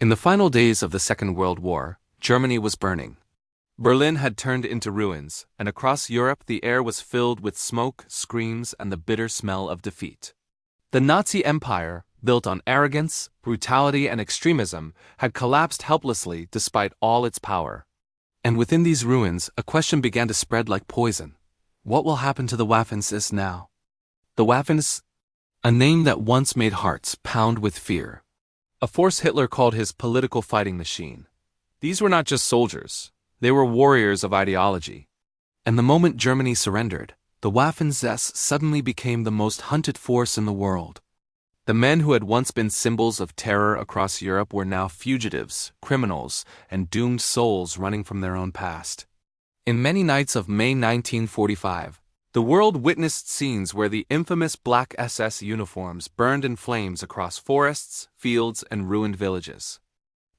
In the final days of the Second World War, Germany was burning. Berlin had turned into ruins, and across Europe the air was filled with smoke, screams, and the bitter smell of defeat. The Nazi Empire, built on arrogance, brutality, and extremism, had collapsed helplessly despite all its power. And within these ruins, a question began to spread like poison. What will happen to the Waffen-SS now? The Waffen-SS, a name that once made hearts pound with fear. A force Hitler called his political fighting machine. These were not just soldiers. They were warriors of ideology. And the moment Germany surrendered, the Waffen-SS suddenly became the most hunted force in the world. The men who had once been symbols of terror across Europe were now fugitives, criminals, and doomed souls running from their own past. In many nights of May 1945, the world witnessed scenes where the infamous Black SS uniforms burned in flames across forests, fields, and ruined villages.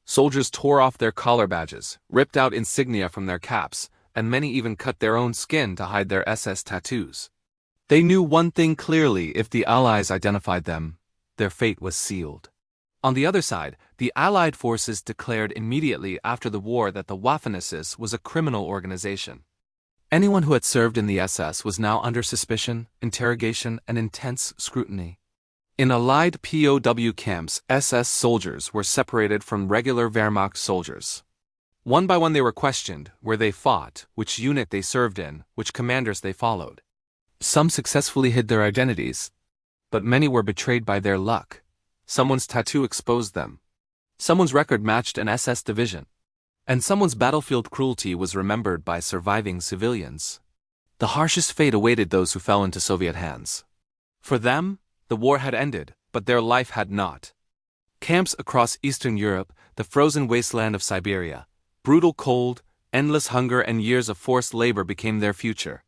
Soldiers tore off their collar badges, ripped out insignia from their caps, and many even cut their own skin to hide their SS tattoos. They knew one thing clearly: if the Allies identified them, their fate was sealed. On the other side, the Allied forces declared immediately after the war that the Waffen-SS was a criminal organization. Anyone who had served in the SS was now under suspicion, interrogation, and intense scrutiny. In Allied POW camps, SS soldiers were separated from regular Wehrmacht soldiers. One by one they were questioned, where they fought, which unit they served in, which commanders they followed. Some successfully hid their identities, but many were betrayed by their luck. Someone's tattoo exposed them. Someone's record matched an SS division. And someone's battlefield cruelty was remembered by surviving civilians. The harshest fate awaited those who fell into Soviet hands. For them, the war had ended, but their life had not. Camps across Eastern Europe, the frozen wasteland of Siberia, brutal cold, endless hunger, and years of forced labor became their future.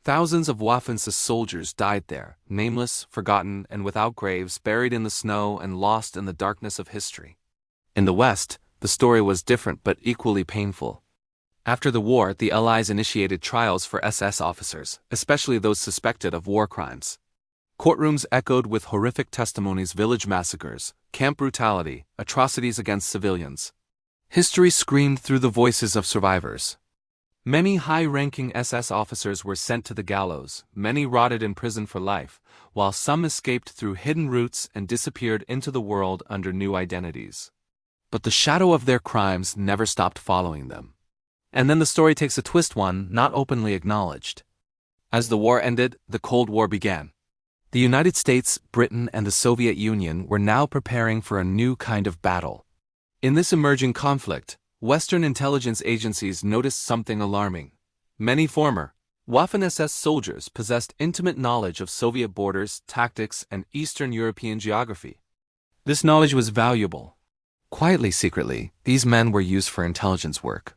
Thousands of Waffen-SS soldiers died there, nameless, forgotten, and without graves, buried in the snow and lost in the darkness of history. In the West, the story was different but equally painful. After the war, the Allies initiated trials for SS officers, especially those suspected of war crimes. Courtrooms echoed with horrific testimonies: village massacres, camp brutality, atrocities against civilians. History screamed through the voices of survivors. Many high-ranking SS officers were sent to the gallows, many rotted in prison for life, while some escaped through hidden routes and disappeared into the world under new identities. But the shadow of their crimes never stopped following them. And then the story takes a twist, one not openly acknowledged. As the war ended, the Cold War began. The United States, Britain, and the Soviet Union were now preparing for a new kind of battle. In this emerging conflict, Western intelligence agencies noticed something alarming. Many former Waffen-SS soldiers possessed intimate knowledge of Soviet borders, tactics, and Eastern European geography. This knowledge was valuable. Quietly, secretly, these men were used for intelligence work.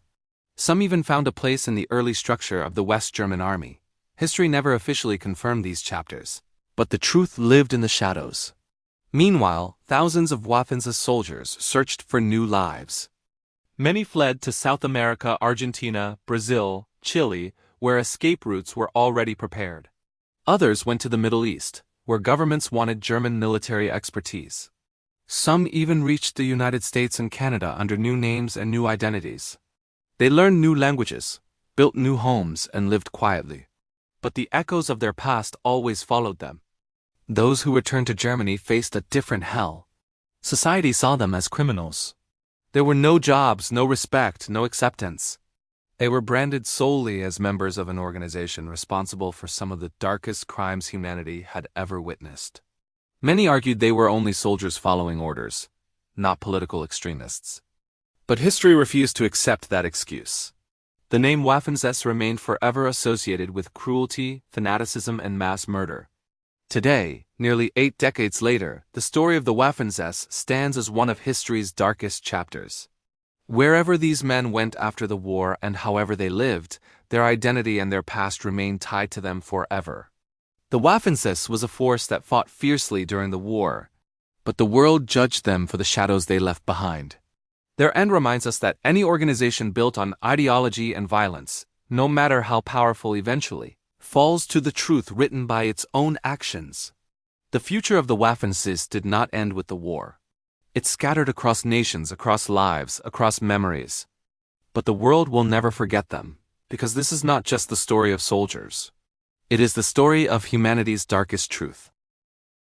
Some even found a place in the early structure of the West German Army. History never officially confirmed these chapters, but the truth lived in the shadows. Meanwhile, thousands of Waffen-SS soldiers searched for new lives. Many fled to South America, Argentina, Brazil, Chile, where escape routes were already prepared. Others went to the Middle East, where governments wanted German military expertise. Some even reached the United States and Canada under new names and new identities. They learned new languages, built new homes, and lived quietly. But the echoes of their past always followed them. Those who returned to Germany faced a different hell. Society saw them as criminals. There were no jobs, no respect, no acceptance. They were branded solely as members of an organization responsible for some of the darkest crimes humanity had ever witnessed. Many argued they were only soldiers following orders, not political extremists. But history refused to accept that excuse. The name Waffen-SS remained forever associated with cruelty, fanaticism, and mass murder. Today, nearly 8 decades later, the story of the Waffen-SS stands as one of history's darkest chapters. Wherever these men went after the war and however they lived, their identity and their past remained tied to them forever. The Waffen-SS was a force that fought fiercely during the war, but the world judged them for the shadows they left behind. Their end reminds us that any organization built on ideology and violence, no matter how powerful eventually, falls to the truth written by its own actions. The future of the Waffen-SS did not end with the war. It's scattered across nations, across lives, across memories. But the world will never forget them, because this is not just the story of soldiers. It is the story of humanity's darkest truth.